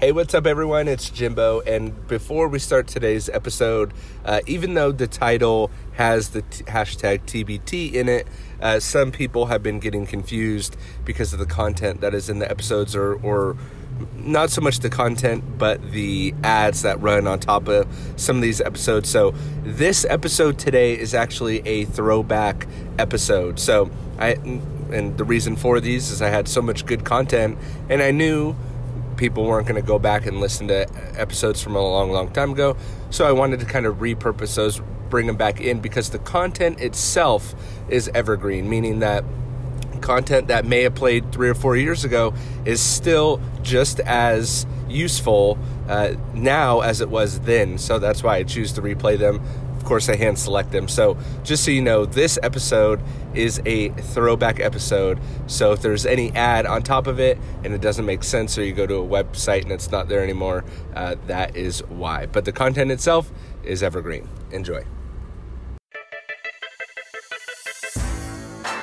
Hey, what's up, everyone? It's Jimbo, and before we start today's episode, even though the title has the hashtag TBT in it, some people have been getting confused because of the content that is in the episodes, or not so much the content, but the ads that run on top of some of these episodes. So this episode today is actually a throwback episode. And the reason for these is I had so much good content, and I knew people weren't going to go back and listen to episodes from a long time ago. So I wanted to kind of repurpose those, bring them back in, because the content itself is evergreen, meaning that content that may have played 3 or 4 years ago is still just as useful now as it was then. So that's why I choose to replay them. Of course, I hand select them. So just so you know, this episode is a throwback episode. So if there's any ad on top of it and it doesn't make sense, or you go to a website and it's not there anymore, that is why. But the content itself is evergreen. Enjoy.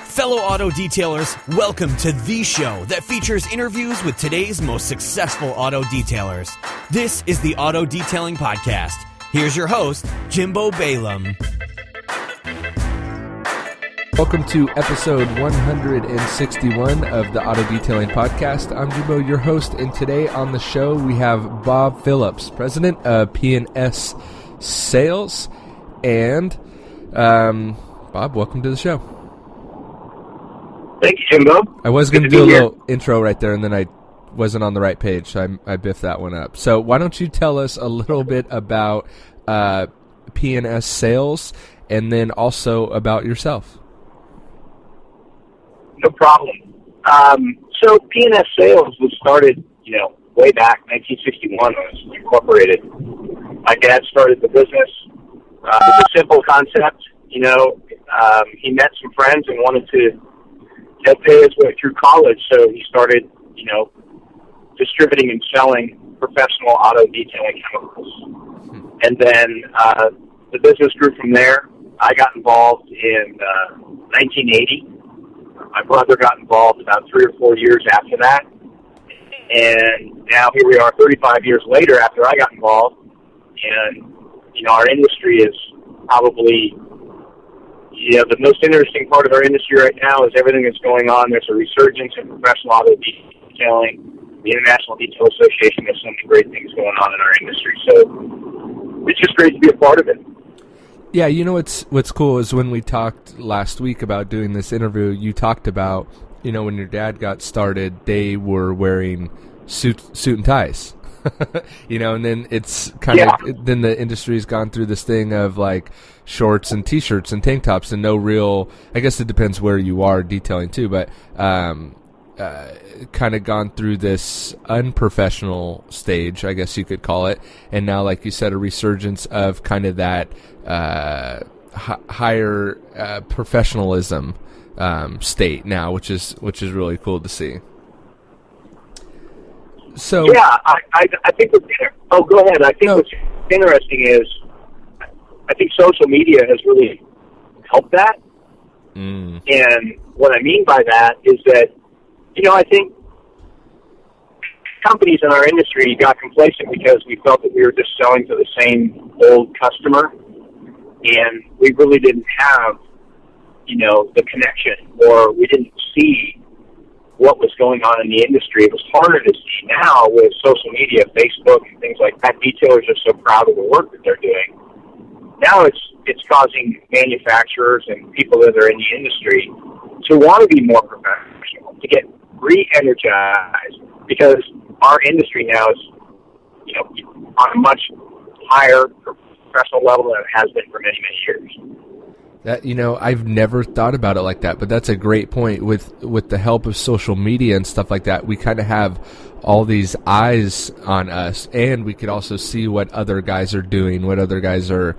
Fellow auto detailers, welcome to the show that features interviews with today's most successful auto detailers. This is the Auto Detailing Podcast. Here's your host, Jimbo Balaam. Welcome to episode 161 of the Auto Detailing Podcast. I'm Jimbo, your host, and today on the show we have Bob Phillips, president of P&S Sales. And Bob, welcome to the show. Thank you, Jimbo. I was going to do a little intro right there, and then I wasn't on the right page, so I biffed that one up. So why don't you tell us a little bit about P&S Sales, and then also about yourself? No problem. So P&S Sales was started, way back 1961 when it was incorporated. My dad started the business. It was a simple concept. He met some friends and wanted to pay his way through college, so he started, distributing and selling professional auto detailing chemicals. And then the business grew from there. I got involved in 1980. My brother got involved about 3 or 4 years after that. And now here we are 35 years later after I got involved. And, our industry is probably, the most interesting part of our industry right now is everything that's going on. There's a resurgence in professional auto detailing. The International Detail Association, there's so many great things going on in our industry. So it's just great to be a part of it. Yeah, what's cool is when we talked last week about doing this interview, you talked about, when your dad got started, they were wearing suit and ties. And then it's kind of, then the industry's gone through this thing of like shorts and t-shirts and tank tops, and no real, I guess it depends where you are detailing too, but kind of gone through this unprofessional stage, I guess you could call it. And now, like you said, a resurgence of kind of that higher professionalism state now, which is really cool to see. So yeah, I think go ahead. I think what's interesting is I think social media has really helped that. And what I mean by that is that, I think companies in our industry got complacent because we felt that we were just selling to the same old customer, and we really didn't have, the connection, or we didn't see what was going on in the industry. It was harder to see. Now with social media, Facebook, and things like that, detailers are so proud of the work that they're doing. Now it's causing manufacturers and people that are in the industry to want to be more professional, to get re-energized, because our industry now is, on a much higher professional level than it has been for many, many years. That, I've never thought about it like that, but that's a great point. With the help of social media and stuff like that, we kind of have all these eyes on us, and we could also see what other guys are doing, what other guys are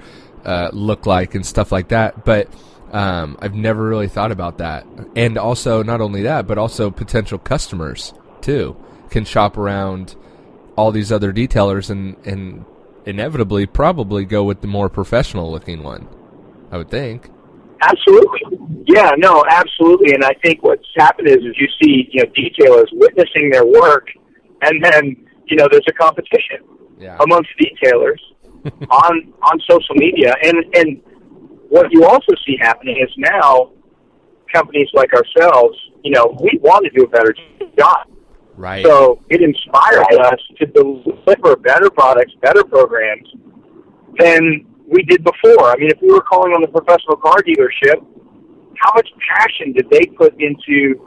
look like and stuff like that. But I've never really thought about that. And also, not only that, but also potential customers too can shop around all these other detailers and inevitably probably go with the more professional looking one, I would think. Absolutely. Yeah, no, absolutely. And I think what's happened is you see, detailers witnessing their work and then, there's a competition amongst detailers on social media. And what you also see happening is now companies like ourselves, we want to do a better job. Right. So it inspired us to deliver better products, better programs than we did before. I mean, if we were calling on the professional car dealership, how much passion did they put into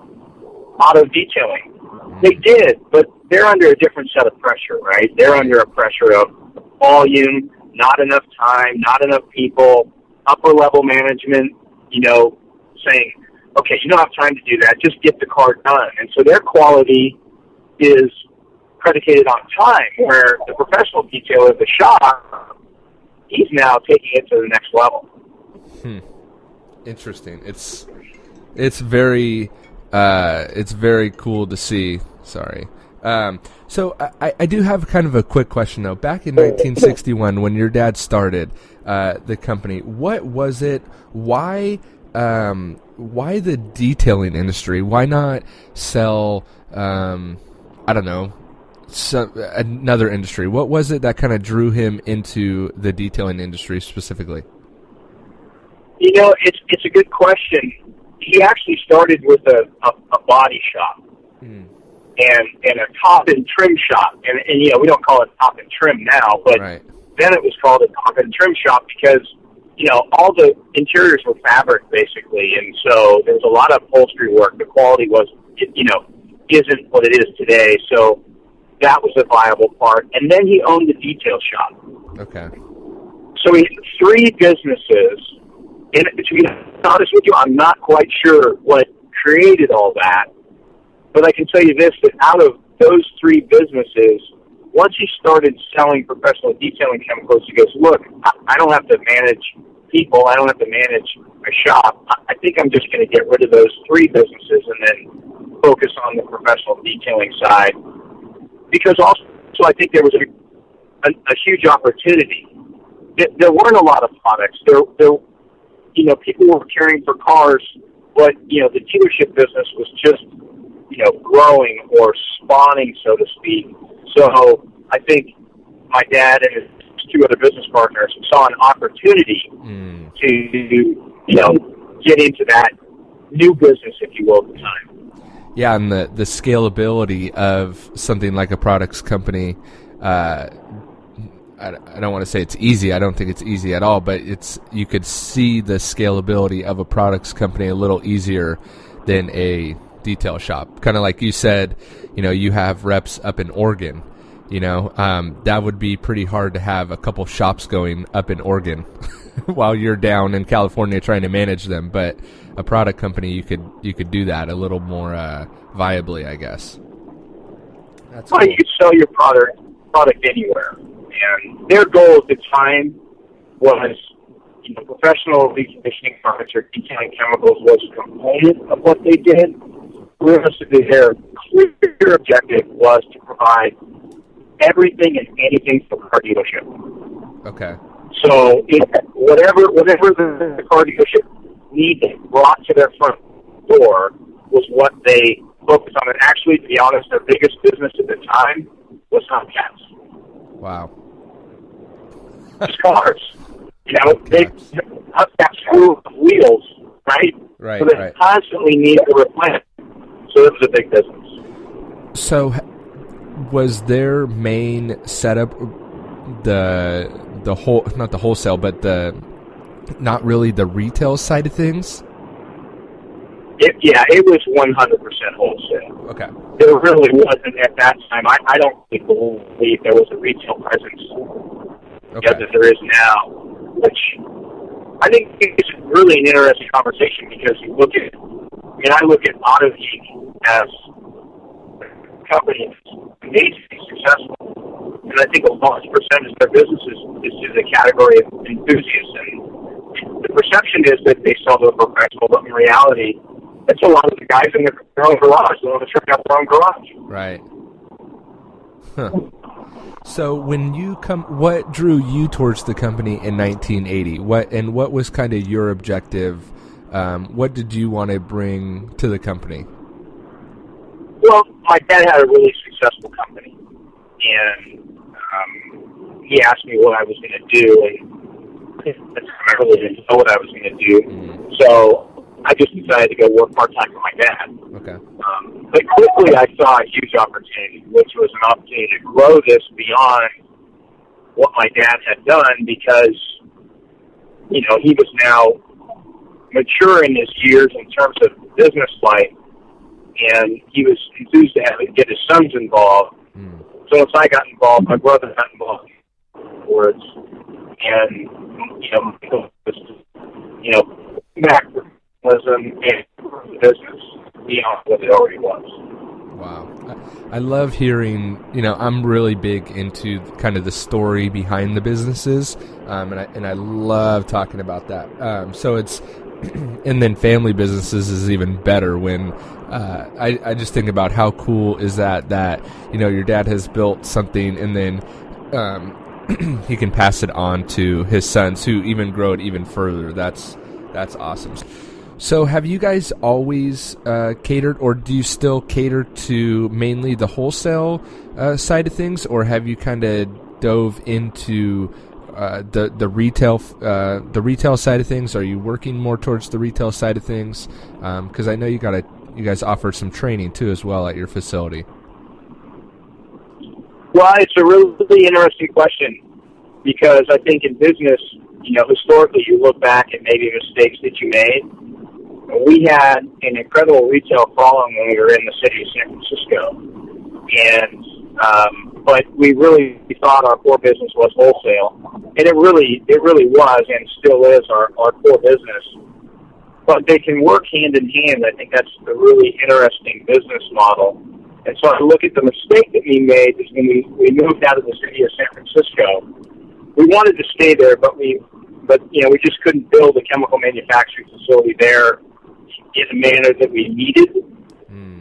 auto detailing? They did, but they're under a different set of pressure, right? They're under a pressure of volume, not enough time, not enough people, upper-level management, saying, okay, you don't have time to do that, just get the car done. And so their quality is predicated on time, where the professional detailer, the shop, he's now taking it to the next level. Interesting. It's very cool to see. Sorry. So I do have kind of a quick question though. Back in 1961, when your dad started the company, what was it? Why the detailing industry? Why not sell? I don't know. Another industry. What was it that kind of drew him into the detailing industry specifically? It's a good question. He actually started with a body shop and a top and trim shop, and we don't call it top and trim now, but then it was called a top and trim shop because all the interiors were fabric basically, and so there was a lot of upholstery work. The quality isn't what it is today, so that was a viable part. And then he owned a detail shop. Okay. So he had 3 businesses. And to be honest with you, I'm not quite sure what created all that. But I can tell you this, that out of those 3 businesses, once he started selling professional detailing chemicals, he goes, look, I don't have to manage people. I don't have to manage a shop. I think I'm just going to get rid of those 3 businesses and then focus on the professional detailing side. Because also I think there was a huge opportunity. There weren't a lot of products. There people were caring for cars, but, the dealership business was just, growing or spawning, so to speak. So I think my dad and his 2 other business partners saw an opportunity to, get into that new business, if you will, at the time. Yeah, and the scalability of something like a products company, I don't want to say it's easy. I don't think it's easy at all, but you could see the scalability of a products company a little easier than a detail shop. Kind of like you said, you have reps up in Oregon. That would be pretty hard to have a couple shops going up in Oregon while you're down in California trying to manage them. But a product company, you could do that a little more viably, I guess. That's cool. You could sell your product anywhere. And their goal at the time was, professional reconditioning products or detailing chemicals was a component of what they did. Realistically, their clear objective was to provide everything and anything for the car dealership. Okay. So whatever the car dealership needed brought to their front door was what they focused on. And actually, to be honest, their biggest business at the time was hubcaps. Wow. Just cars. Hubcaps full of wheels, right? Right. So they constantly need to replenish. So it was a big business. So was their main setup the whole, not the wholesale, but not really the retail side of things? It was 100% wholesale. Okay. There really wasn't at that time. I don't believe there was a retail presence that there is now, which I think is really an interesting conversation because I look at AutoGeek as a company that's amazingly successful, and I think a large percentage of their business is to the category of enthusiasts, and the perception is that they sell to a professional, but in reality, it's a lot of the guys in their own garage. They want to check out their own garage. Right. Huh. So when you what drew you towards the company in 1980? What was kind of your objective? What did you want to bring to the company? Well, my dad had a really successful company, and he asked me what I was going to do, and at the time I really didn't know what I was going to do. So I just decided to go work part-time for my dad. Okay. But quickly I saw a huge opportunity, which was an opportunity to grow this beyond what my dad had done, because, you know, he was now mature in his years in terms of business life, and he was enthused to get his sons involved. So once I got involved, my brother got involved afterwards, and, back to and business beyond what it already was. Wow. I love hearing, I'm really big into kind of the story behind the businesses, and I love talking about that. So it's, and then family businesses is even better when I just think about how cool is that your dad has built something and then he can pass it on to his sons who even grow it even further. That's awesome. So have you guys always catered, or do you still cater to mainly the wholesale side of things, or have you kind of dove into the retail side of things? Are you working more towards the retail side of things? Because I know you guys offer some training too as well at your facility. Well, it's a really interesting question, because I think in business, historically you look back at maybe mistakes that you made. We had an incredible retail following when we were in the city of San Francisco, and but we really thought our core business was wholesale, and it really was and still is our core business. But they can work hand in hand. I think that's a really interesting business model. And so I look at the mistake that we made is when we moved out of the city of San Francisco. We wanted to stay there, but we just couldn't build a chemical manufacturing facility there in a manner that we needed.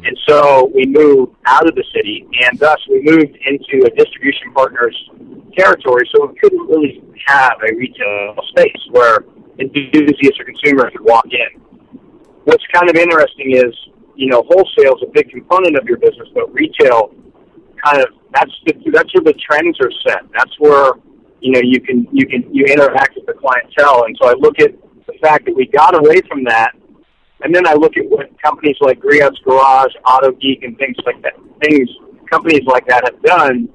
And so we moved out of the city, and thus we moved into a distribution partner's territory, so we couldn't really have a retail space where enthusiasts or consumers could walk in. What's kind of interesting is, wholesale is a big component of your business, but retail that's where the trends are set. That's where, you interact with the clientele. And so I look at the fact that we got away from that, and then I look at what companies like Griot's Garage, Auto Geek, and companies like that have done,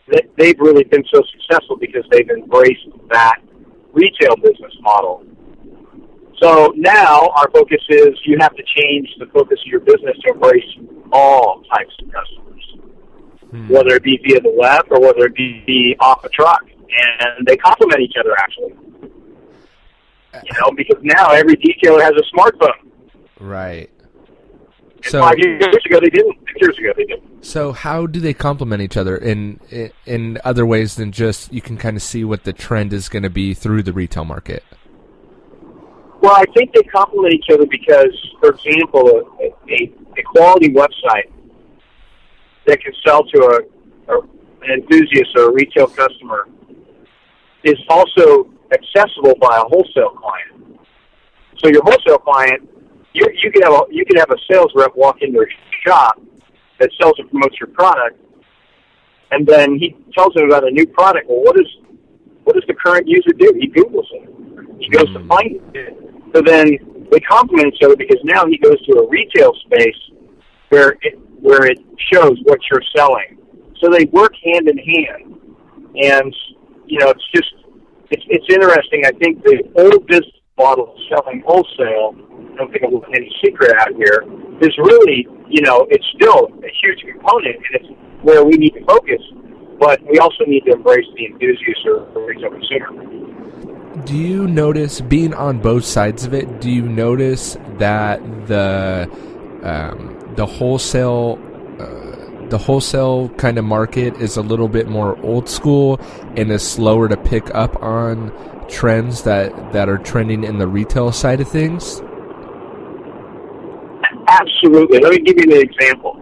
that they've really been so successful because they've embraced that retail business model. So now our focus is you have to change the focus of your business to embrace all types of customers, whether it be via the web or whether it be off a truck. And they complement each other, actually. Because now every detailer has a smartphone. Right. And so 5 years ago they didn't. 6 years ago they didn't. So how do they complement each other in other ways than just you can kind of see what the trend is going to be through the retail market? Well, I think they complement each other because, for example, a quality website that can sell to an enthusiast or a retail customer is also accessible by a wholesale client. So your wholesale client, you could have a sales rep walk into a shop that sells and promotes your product, and then he tells them about a new product. Well, what does the current user do? He Googles it. He goes to find it. So then they complement each other because now he goes to a retail space where it shows what you're selling. So they work hand in hand, and it's interesting. I think the old business model of selling wholesale, I don't think I'm any secret out here, is really, it's still a huge component, and it's where we need to focus, but we also need to embrace the enthusiast or retail consumer. Do you notice, being on both sides of it, do you notice that the wholesale kind of market is a little bit more old school and is slower to pick up on trends that are trending in the retail side of things? Absolutely. Let me give you an example.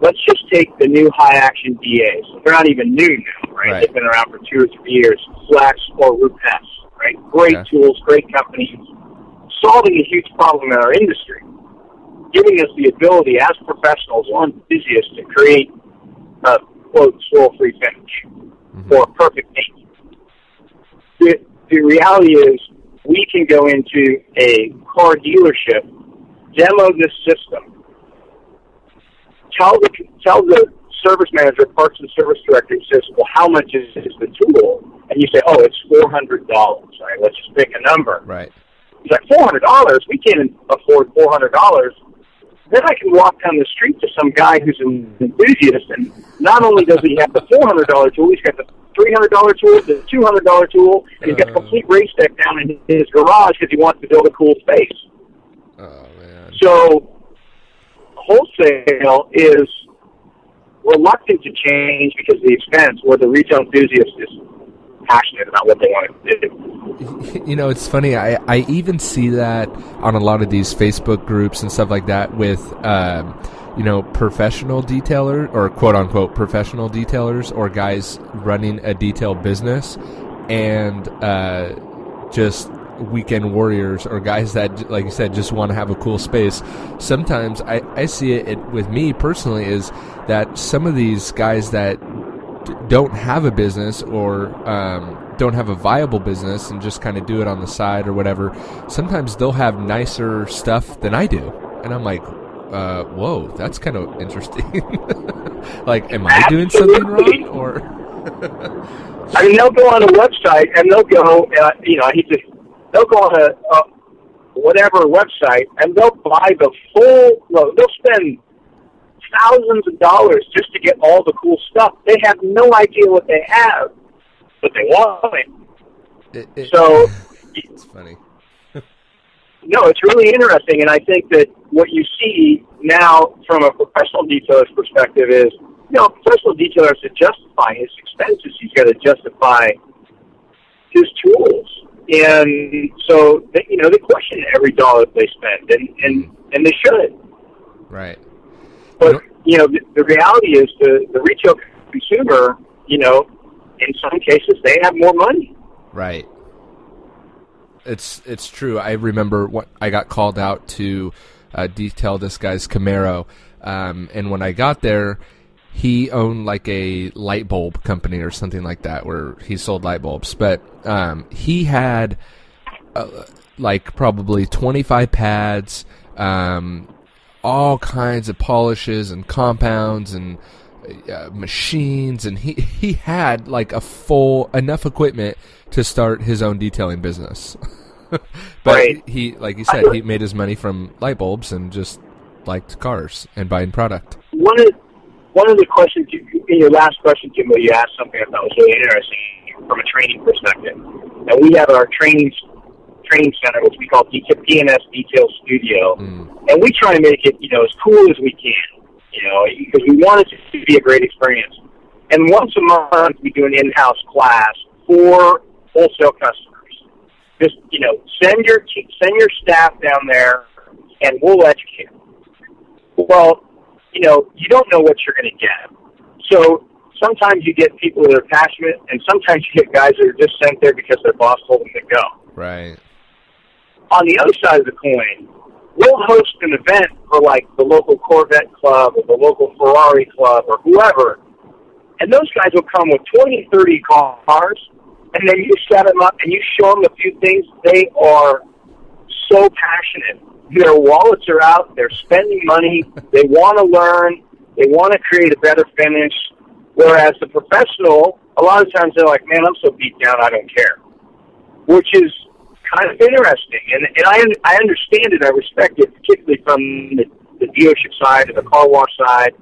Let's just take the new high-action DAs. They're not even new now, right? They've been around for 2 or 3 years. Flex or Rupes, right? Great tools, great companies, solving a huge problem in our industry, giving us the ability as professionals or enthusiasts to create quote, swirl-free finish or perfect paint. The reality is we can go into a car dealership, demo this system, tell the service manager, parts and service director, who says, well, how much is the tool? And you say, oh, it's $400. Right? Let's just pick a number. Right. He's like, $400? We can't afford $400. Then I can walk down the street to some guy who's an enthusiast, and not only does he have the $400 tool, he's got the $300 tool, the $200 tool, and he's got a complete race deck down in his garage because he wants to build a cool space. Oh, man. So wholesale is reluctant to change because of the expense, where the retail enthusiast is passionate about what they want to do. You know, it's funny. I even see that on a lot of these Facebook groups and stuff like that with, professional detailer or quote unquote professional detailers or guys running a detail business and just weekend warriors or guys that, like you said, just want to have a cool space. Sometimes I see it with me personally is that some of these guys that don't have a business or don't have a viable business and just kind of do it on the side or whatever, sometimes they'll have nicer stuff than I do. And I'm like, whoa, that's kind of interesting. Like, am I doing something wrong? Or I mean, they'll go on a website and they'll go, they'll go on a whatever website and they'll buy the full, they'll spend thousands of dollars just to get all the cool stuff. They have no idea what they have, but they want it. So it's funny. No, it's really interesting, and I think that what you see now from a professional detailer's perspective is, a professional detailer has to justify his expenses. He's got to justify his tools, and so they question every dollar they spend, and they should. Right. But the reality is the retail consumer, in some cases they have more money. Right. It's true. I remember I got called out to detail this guy's Camaro, and when I got there, he owned like a light bulb company or something like that, where he sold light bulbs. But he had like probably 25 pads, all kinds of polishes and compounds and machines, and he had like enough equipment to start his own detailing business. But right. He, like you said, he made his money from light bulbs and just liked cars and buying product. One of the questions in your last question, Jimbo, you asked something I thought was really interesting from a training perspective. And we have our training center, which we call P&S Detail Studio, and we try to make it as cool as we can, because we want it to be a great experience. And once a month, we do an in-house class for wholesale customers. Just send your staff down there, and we'll educate them. Well, you don't know what you're going to get. So sometimes you get people that are passionate, and sometimes you get guys that are just sent there because their boss told them to go. Right. On the other side of the coin, we'll host an event for like the local Corvette club or the local Ferrari club or whoever, and those guys will come with 20, 30 cars, and then you set them up and you show them a few things. They are so passionate. Their wallets are out. They're spending money. They want to learn. They want to create a better finish. Whereas the professional, a lot of times they're like, man, I'm so beat down, I don't care. Which is kind of interesting. And I understand it. I respect it, particularly from the dealership side and the car wash side.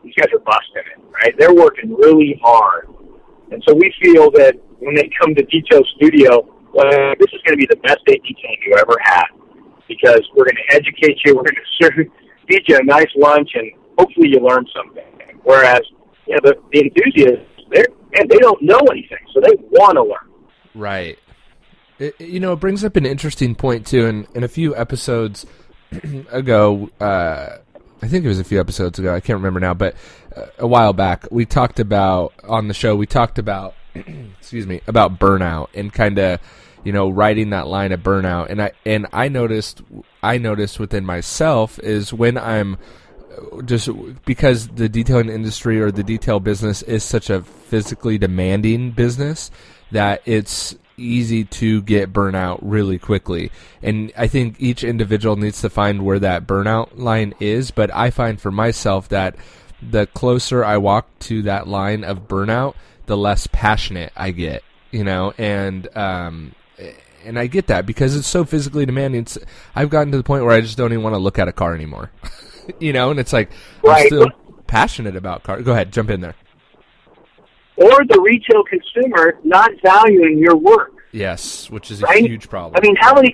These guys are busting it, right? They're working really hard. And so we feel that when they come to Detail Studio, well, this is going to be the best day detailing you ever had, because we're going to educate you, we're going to feed you a nice lunch, and hopefully you learn something. Whereas the enthusiasts, they don't know anything, so they want to learn. Right. It brings up an interesting point, too. In a few episodes ago, I think it was a few episodes ago, I can't remember now, but a while back, we talked about, on the show, excuse me, about burnout and kind of, riding that line of burnout. And I noticed within myself is when I'm just because the detailing industry or the detail business is such a physically demanding business that it's easy to get burnout really quickly. And I think each individual needs to find where that burnout line is. But I find for myself that the closer I walk to that line of burnout, the less passionate I get, and I get that because it's so physically demanding. I've gotten to the point where I just don't even want to look at a car anymore, and it's like, I'm still passionate about cars. Go ahead, jump in there. Or the retail consumer not valuing your work. Yes, which is a huge problem. I mean, how many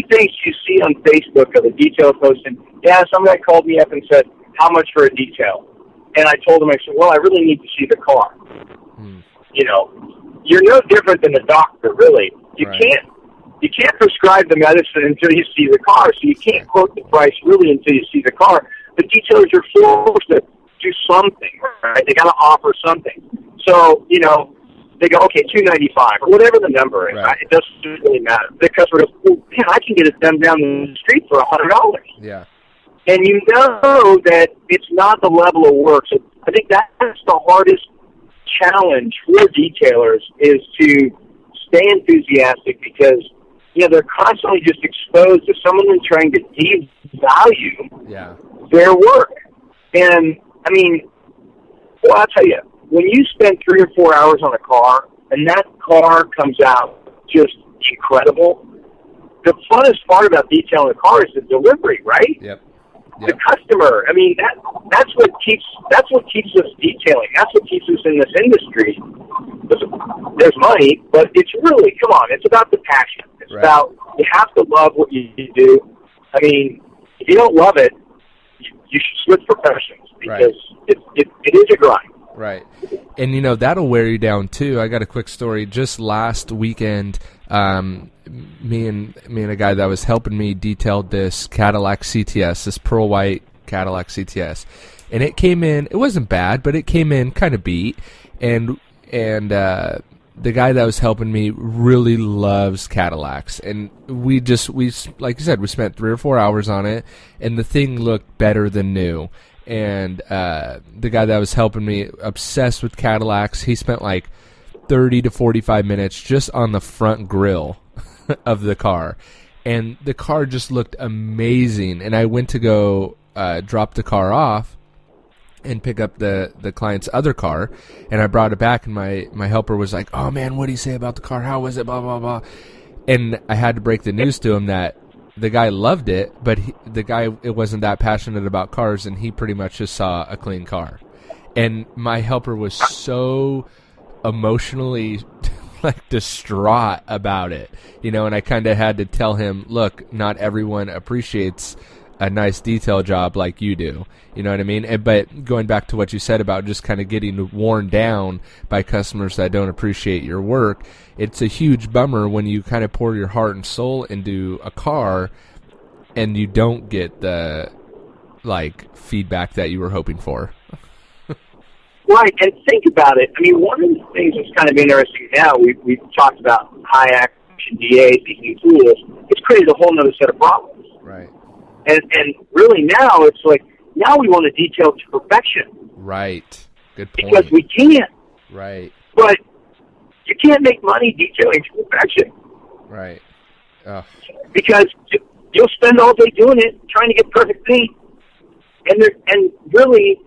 things do you see on Facebook of a detail posting? Yeah, somebody called me up and said, how much for a detail? And I told him, I said, well, I really need to see the car. You're no different than a doctor, really. You can't prescribe the medicine until you see the car, so you can't quote the price really until you see the car. The detailers are forced to do something, right? They got to offer something. So, they go, okay, $295 or whatever the number is. Right? It doesn't really matter. The customer goes, well, man, I can get it done down the street for $100. Yeah. And you know that it's not the level of work. So I think that's the hardest challenge for detailers is to stay enthusiastic because, they're constantly just exposed to someone trying to devalue their work. And, I mean, well, I'll tell you, when you spend 3 or 4 hours on a car and that car comes out just incredible, the funnest part about detailing a car is the delivery, right? Yep. The customer. I mean, that's what keeps us detailing. That's what keeps us in this industry. There's money, but it's really, come on, it's about the passion. It's about, you have to love what you do. I mean, if you don't love it, you should switch professions because it is a grind. Right. And, that'll wear you down, too. I got a quick story. Just last weekend, me and a guy that was helping me detailed this Cadillac CTS, this pearl white Cadillac CTS. And it came in, it wasn't bad, but it came in kind of beat. And the guy that was helping me really loves Cadillacs. And we like you said, we spent 3 or 4 hours on it, and the thing looked better than new. And the guy that was helping me, obsessed with Cadillacs, he spent like 30 to 45 minutes just on the front grille of the car. And the car just looked amazing. And I went to go drop the car off and pick up the client's other car. And I brought it back, and my helper was like, oh, man, what do you say about the car? How was it? Blah, blah, blah. And I had to break the news to him that the guy loved it, but it wasn't that passionate about cars, and he pretty much just saw a clean car. And my helper was so emotionally distraught about it, and I kind of had to tell him, look, not everyone appreciates a nice detail job like you do. You know what I mean? But going back to what you said about just kind of getting worn down by customers that don't appreciate your work, it's a huge bummer when you kind of pour your heart and soul into a car and you don't get the feedback that you were hoping for. Right, and think about it. I mean, one of the things that's kind of interesting now, we've talked about high action DAs, these new tools. It's created a whole other set of problems. Right. And really now it's like, now we want to detail to perfection. Right. Good point. Because we can't. Right. But you can't make money detailing to perfection. Right. Oh. Because you'll spend all day doing it, trying to get perfect paint. And really,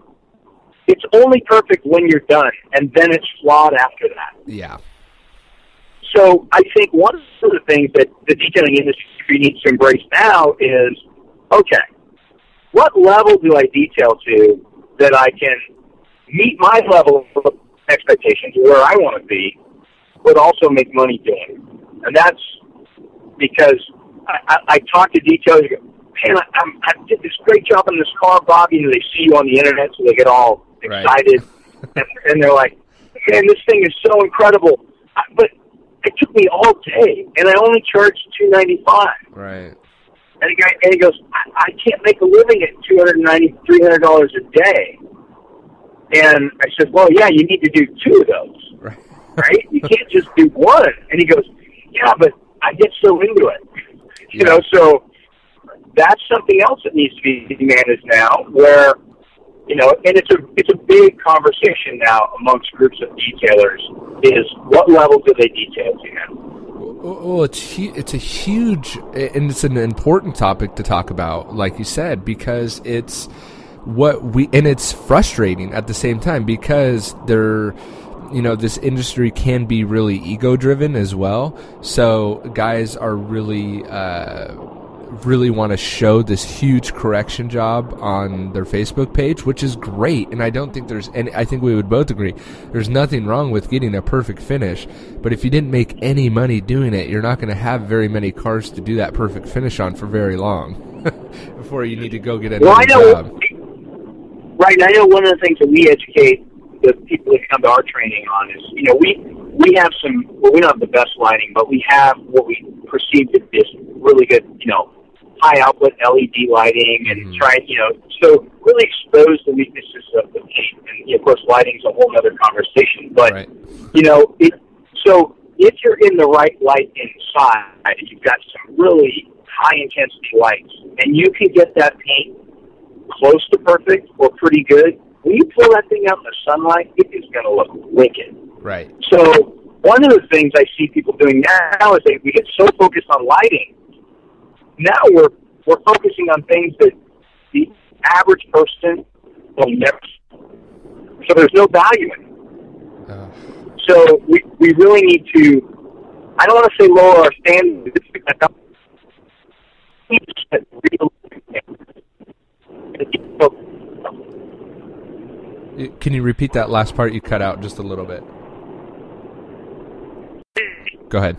it's only perfect when you're done, and then it's flawed after that. Yeah. So I think one of the things that the detailing industry needs to embrace now is, okay, what level do I detail to that I can meet my level of expectations where I want to be, but also make money doing? And that's because I talk to detailers, and go, man, I did this great job on this car, Bob. They see you on the internet, so they get all excited. Right. and they're like, man, this thing is so incredible. But it took me all day, and I only charged $295. Right. And he goes, I can't make a living at $290, $300 a day. And I said, well, yeah, you need to do 2 of those, right? You can't just do one. And he goes, yeah, but I get so into it. You know, so that's something else that needs to be managed now, where, and it's a big conversation now amongst groups of detailers, is what level do they detail to? Well, it's a huge, and it's an important topic to talk about, like you said, because it's and it's frustrating at the same time, because this industry can be really ego-driven as well. So guys are really want to show this huge correction job on their Facebook page, which is great. And I don't think and I think we would both agree, there's nothing wrong with getting a perfect finish. But if you didn't make any money doing it, you're not going to have very many cars to do that perfect finish on for very long before you need to go get another job. Right. I know one of the things that we educate the people that come to our training on is, we have we don't have the best lighting, but we have what we perceive to be really good, high output LED lighting, and so really expose the weaknesses of the paint. And of course, lighting's a whole other conversation. But right. So if you're in the right light inside, and you've got some really high intensity lights, and you can get that paint close to perfect or pretty good, when you pull that thing out in the sunlight, it is going to look wicked. Right. So one of the things I see people doing now is we get so focused on lighting. Now we're focusing on things that the average person will never see. So there's no value in it. So we really need to, I don't want to say lower our standards. Can you repeat that last part? You cut out just a little bit. Go ahead.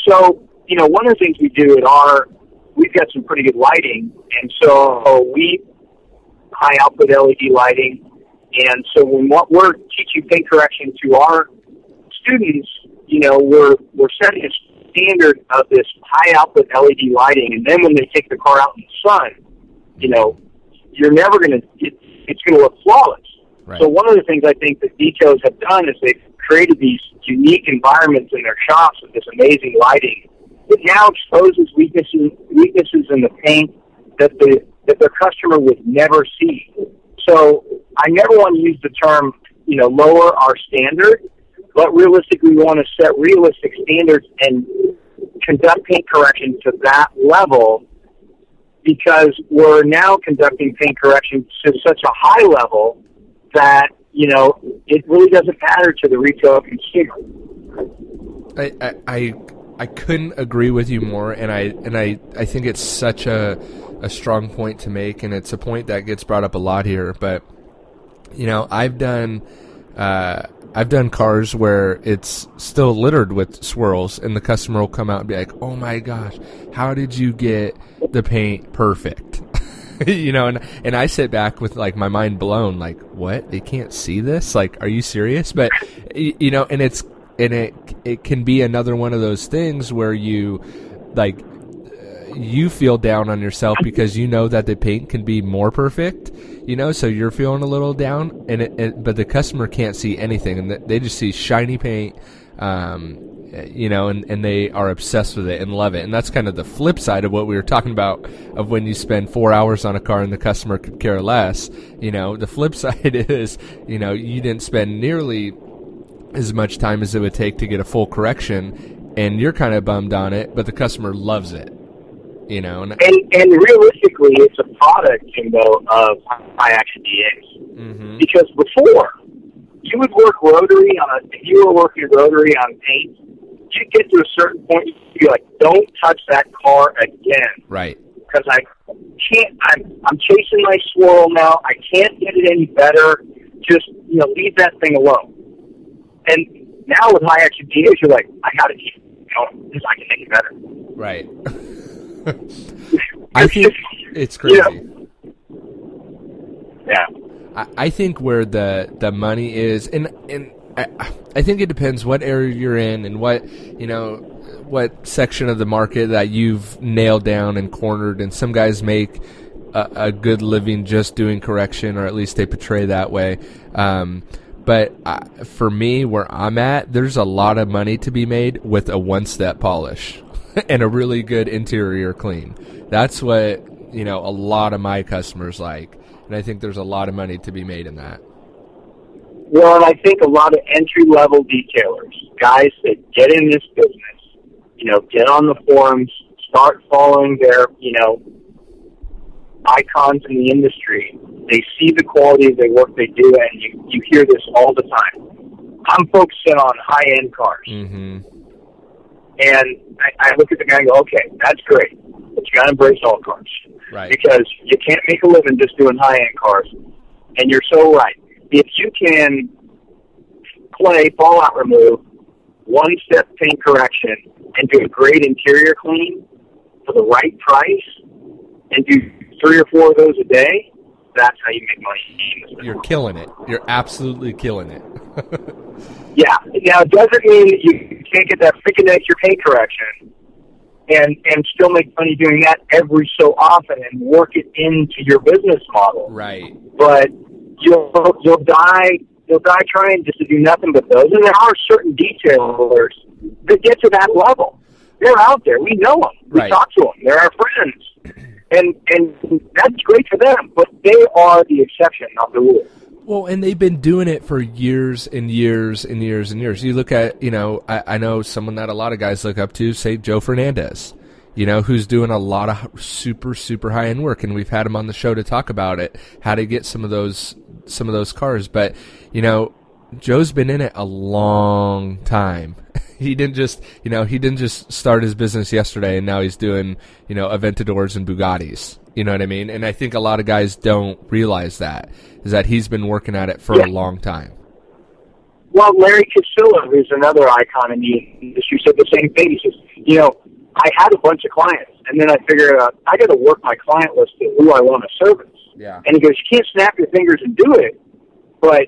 So, one of the things we do we've got some pretty good lighting, and so we high output LED lighting, and so when we're teaching paint correction to our students, we're setting a standard of this high output LED lighting, and then when they take the car out in the sun, you're never going to, it's going to look flawless. Right. So one of the things I think that detailers have done is they've created these unique environments in their shops with this amazing lighting that now exposes weaknesses in the paint that their customer would never see. So I never want to use the term, lower our standard, but realistically we want to set realistic standards and conduct paint correction to that level, because we're now conducting paint correction to such a high level that, it really doesn't matter to the retail consumer. I couldn't agree with you more, and I think it's such a strong point to make, and it's a point that gets brought up a lot here. But I've done cars where it's still littered with swirls, and the customer will come out and be like, "Oh my gosh, how did you get the paint perfect?" And I sit back with like my mind blown, like, what? They can't see this? Like, are you serious? But and it can be another one of those things where you feel down on yourself because you know that the paint can be more perfect, so you're feeling a little down, but the customer can't see anything, and they just see shiny paint, and they are obsessed with it and love it. And that's kind of the flip side of what we were talking about, of when you spend 4 hours on a car and the customer could care less. The flip side is, you didn't spend nearly as much time as it would take to get a full correction, and you're kind of bummed on it, but the customer loves it. And realistically, it's a product, of high action DAs. Mm-hmm. Because before, you would work rotary if you were working rotary on paint, you'd get to a certain point, you'd be like, don't touch that car again. Right. Because I can't, I'm chasing my swirl now, I can't get it any better, just, leave that thing alone. And now with high action DAs, you're like, I gotta keep going, because I can make it better. Right. I think it's crazy. Yeah. I think where the money is, and I think it depends what area you're in and what section of the market that you've nailed down and cornered. And some guys make a good living just doing correction, or at least they portray that way. But for me, where I'm at, there's a lot of money to be made with a one-step polish. and a really good interior clean. That's what, a lot of my customers like. And I think there's a lot of money to be made in that. Well, and I think a lot of entry-level detailers, guys that get in this business, get on the forums, start following their, icons in the industry. They see the quality of the work they do, and you hear this all the time. I'm focusing on high-end cars. Mm-hmm. And I look at the guy and go, okay, that's great, but you got to embrace all cars. Right. Because you can't make a living just doing high-end cars. And you're so right. If you can play fallout remove, one-step paint correction, and do a great interior clean for the right price, and do 3 or 4 of those a day, that's how you make money. You're killing it. You're absolutely killing it. Yeah. Now, it doesn't mean that you can't get that freaking extra paint correction and still make money doing that every so often and work it into your business model. Right. But you'll die trying just to do nothing but those. And there are certain detailers that get to that level. They're out there. We know them. We talk to them. They're our friends. And that's great for them, but they are the exception, not the rule. Well, and they've been doing it for years and years and years and years. You look at, I know someone that a lot of guys look up to, say Joe Fernandez, who's doing a lot of super, super high-end work, and we've had him on the show to talk about it, how to get some of those cars. But, Joe's been in it a long time. He didn't just start his business yesterday and now he's doing, Aventadors and Bugattis. You know what I mean? And I think a lot of guys don't realize that, is that he's been working at it for a long time. Well, Larry Casilla, who's another icon in the industry, said the same thing. He says, I had a bunch of clients, and then I figured out I got to work my client list to who I want to service. Yeah. And he goes, you can't snap your fingers and do it, but,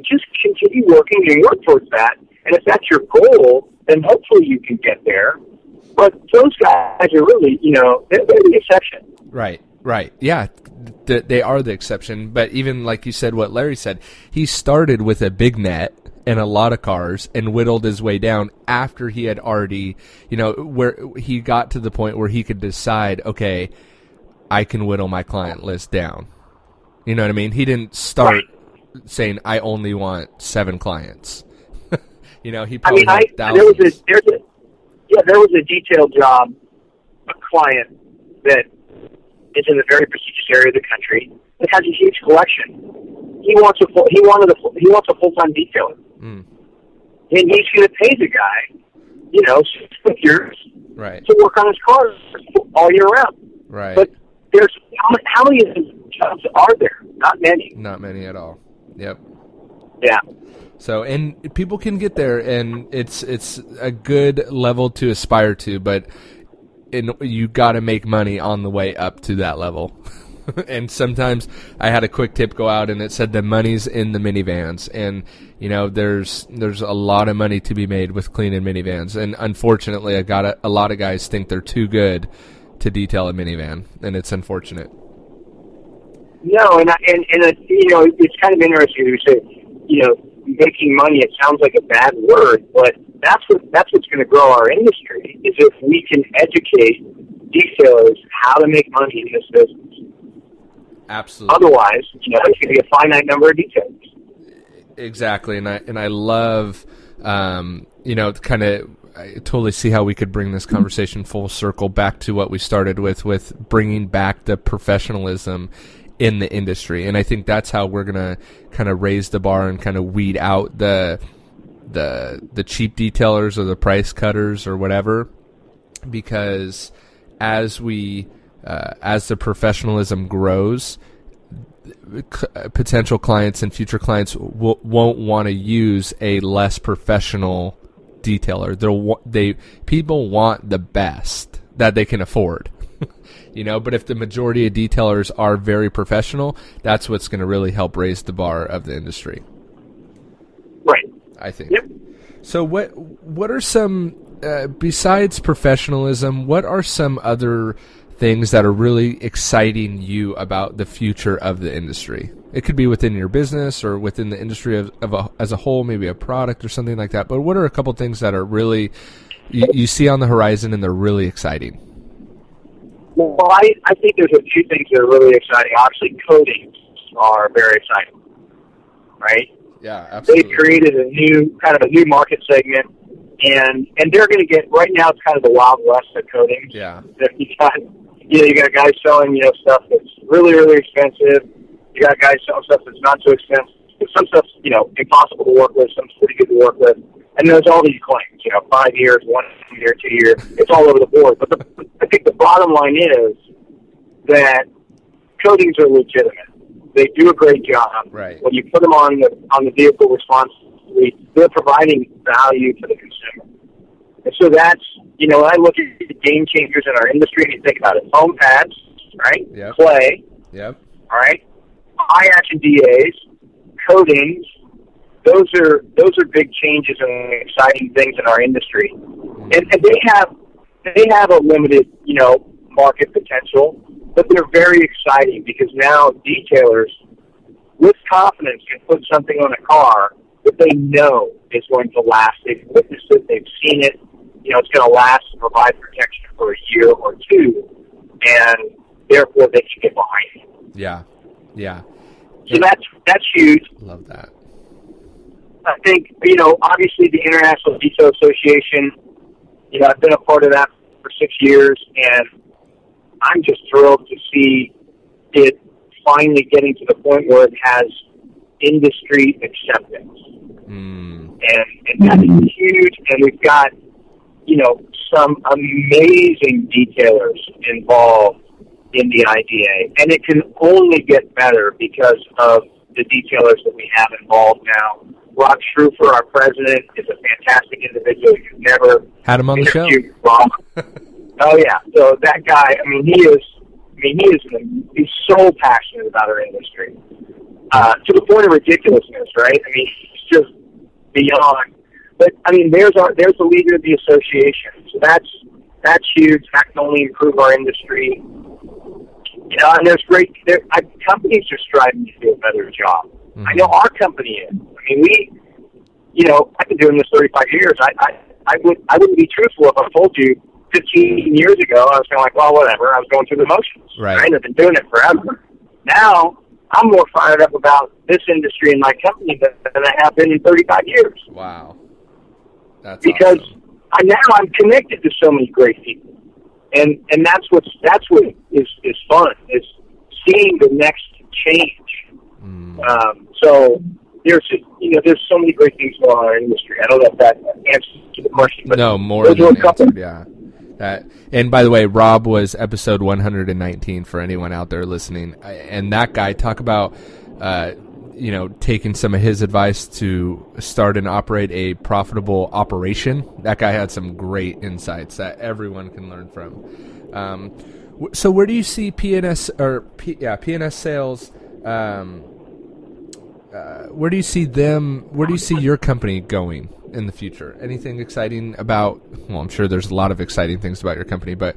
just continue working and work towards that. And if that's your goal, then hopefully you can get there. But those guys are really, they're the exception. Right. Yeah, they are the exception. But even like you said, what Larry said, he started with a big net and a lot of cars and whittled his way down after he had already, where he got to the point where he could decide, okay, I can whittle my client list down. You know what I mean? He didn't start saying, I only want 7 clients. He probably had thousands. There was a detail job, a client that is in a very prestigious area of the country that has a huge collection. He wants a full-time detailer, and he's going to pay the guy, 6 years, to work on his cars all year round. Right. But there's how many of those jobs are there? Not many. Not many at all. Yep. Yeah. So, and people can get there, and it's a good level to aspire to, but you got to make money on the way up to that level. And sometimes I had a quick tip go out, and it said the money's in the minivans, and there's a lot of money to be made with cleaning minivans, and unfortunately, a lot of guys think they're too good to detail a minivan, and it's unfortunate. No, and it's kind of interesting to say, making money. It sounds like a bad word, but that's what's going to grow our industry. Is if we can educate detailers how to make money in this business. Absolutely. Otherwise, it's going to be a finite number of detailers. Exactly, and I love, kind of. I totally see how we could bring this conversation full circle back to what we started with bringing back the professionalism in the industry. And I think that's how we're going to kind of raise the bar and kind of weed out the cheap detailers or the price cutters or whatever, because as the professionalism grows, potential clients and future clients won't want to use a less professional detailer. People want the best that they can afford. But if the majority of detailers are very professional, that's what's going to really help raise the bar of the industry. Right. I think. Yep. So what are some, besides professionalism, what are some other things that are really exciting you about the future of the industry? It could be within your business or within the industry as a whole, maybe a product or something like that. But what are a couple things that are really you see on the horizon and they're really exciting? Well, I think there's a few things that are really exciting. Obviously, coatings are very exciting, right? Yeah, absolutely. They've created a new market segment, and they're going to get, right now it's kind of the Wild West of coatings. Yeah. You got guys selling, stuff that's really, really expensive. You got guys selling stuff that's not so expensive. Some stuff's, impossible to work with. Some's pretty good to work with. And there's all these claims, 5 years, 1 year, 2 year. It's all over the board. But I think the bottom line is that coatings are legitimate. They do a great job. Right. When you put them on the vehicle responsibly, they're providing value to the consumer. And so that's, when I look at the game changers in our industry, and you think about it, foam pads, right? Yep. Clay. Yep. All right. High action DAs, coatings. Those are big changes and exciting things in our industry, and they have a limited market potential, but they're very exciting because now detailers with confidence can put something on a car that they know is going to last. They've witnessed it, they've seen it. It's going to last and provide protection for a year or two, and therefore they can get behind it. Yeah, yeah. So that's huge. Love that. I think, obviously the International Detail Association, I've been a part of that for 6 years, and I'm just thrilled to see it finally getting to the point where it has industry acceptance. And that is huge, and we've got, some amazing detailers involved in the IDA, and it can only get better because of the detailers that we have involved now. Rob Schrufer, our president, is a fantastic individual. You've never had him on the show. Rob. Oh yeah, so that guy. He's so passionate about our industry to the point of ridiculousness, right? He's just beyond. But there's the leader of the association, so that's huge. That can only improve our industry. And there's companies are striving to do a better job. I know our company is. I've been doing this 35 years. I wouldn't be truthful if I told you 15 years ago I was kind of like, well, whatever. I was going through the motions. Right? I've been doing it forever. Now I'm more fired up about this industry and my company than I have been in 35 years. Wow, that's because awesome. I'm connected to so many great people, and that's what is fun, is seeing the next change. So there's so many great things going on in our industry. I don't know if that answers the question, but no, more than answered, yeah. And by the way, Rob was episode 119 for anyone out there listening. And that guy, talk about taking some of his advice to start and operate a profitable operation. That guy had some great insights that everyone can learn from. So where do you see P&S Sales? Where do you see them? Where do you see your company going in the future? Anything exciting about? Well, I'm sure there's a lot of exciting things about your company, but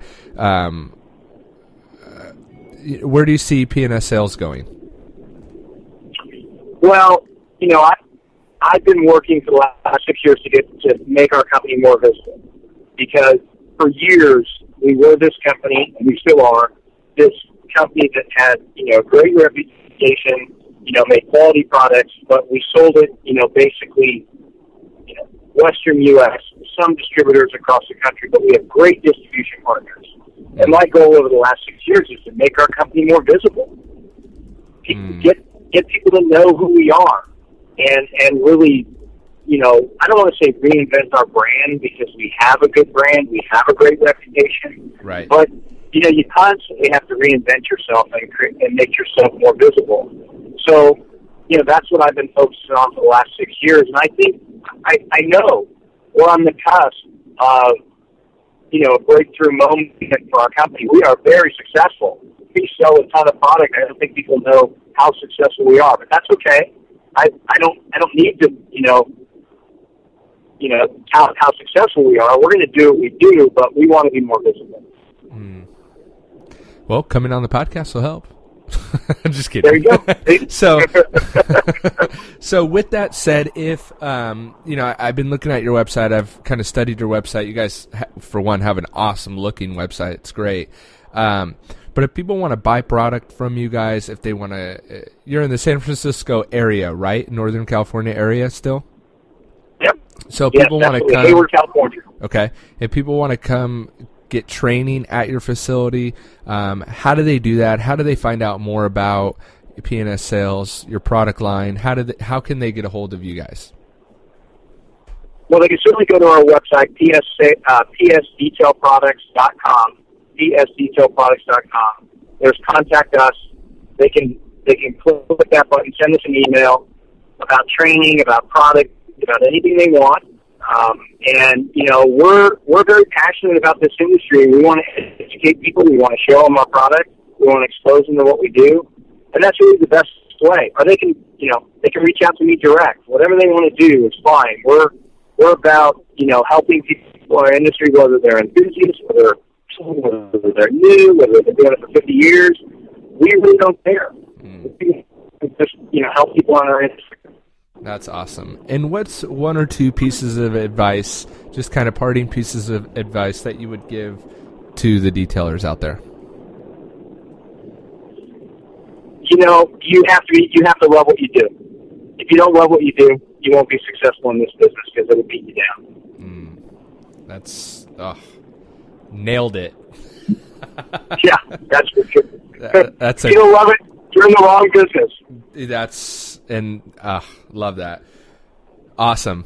where do you see P&S Sales going? Well, I've been working for the last 6 years to make our company more visible, because for years we were this company, and we still are this company that had a great reputation. Made quality products, but we sold it, basically, Western U.S., some distributors across the country, but we have great distribution partners. And my goal over the last 6 years is to make our company more visible. Get people to know who we are, and really, I don't want to say reinvent our brand, because we have a good brand, we have a great reputation. Right. But, you constantly have to reinvent yourself and make yourself more visible. So, that's what I've been focusing on for the last 6 years. And I think, I know we're on the cusp of, a breakthrough moment for our company. We are very successful. We sell a ton of product. I don't think people know how successful we are, but that's okay. I don't need to, how successful we are. We're going to do what we do, but we want to be more visible. Well, coming on the podcast will help. I'm just kidding. There you go. So with that said, if, I've been looking at your website. I've kind of studied your website. You guys, for one, have an awesome looking website. It's great. But if people want to buy product from you guys, if they want to, you're in the San Francisco area, right? Northern California area still? Yep. So people want to come. Hayward, California. Okay. If people want to come get training at your facility, how do they do that? How do they find out more about P&S Sales, your product line? How can they get a hold of you guys? Well, they can certainly go to our website, psdetailproducts.com, psdetailproducts.com. There's contact us. They can click that button, send us an email about training, about product, about anything they want. And we're very passionate about this industry. We want to educate people. We want to show them our product. We want to expose them to what we do, and that's really the best way. Or they can reach out to me direct. Whatever they want to do is fine. We're about helping people in our industry, whether they're enthusiasts, whether they're new, whether they've been doing it for 50 years. We really don't care. We just help people on our industry. That's awesome. And what's one or two pieces of advice, just kind of parting pieces of advice that you would give to the detailers out there? You have to love what you do. If you don't love what you do, you won't be successful in this business because it'll beat you down. That's nailed it. Yeah, that's for sure. That's if you don't love it, you're in the wrong business. Love that. Awesome.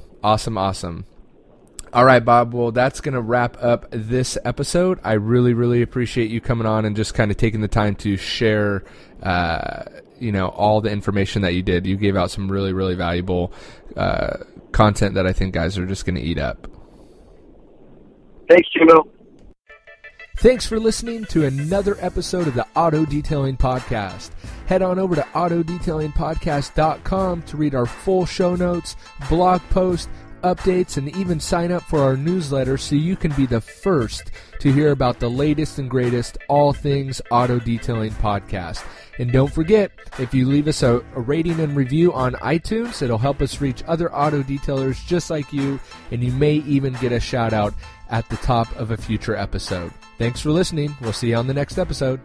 All right, Bob. Well, that's going to wrap up this episode. I really, really appreciate you coming on and just kind of taking the time to share, all the information that you did. You gave out some really, really valuable content that I think guys are just going to eat up. Thanks, Jimbo. Thanks for listening to another episode of the Auto Detailing Podcast. Head on over to autodetailingpodcast.com to read our full show notes, blog posts, updates, and even sign up for our newsletter so you can be the first to hear about the latest and greatest all things auto detailing podcast. And don't forget, if you leave us a rating and review on iTunes, it'll help us reach other auto detailers just like you, and you may even get a shout out at the top of a future episode. Thanks for listening. We'll see you on the next episode.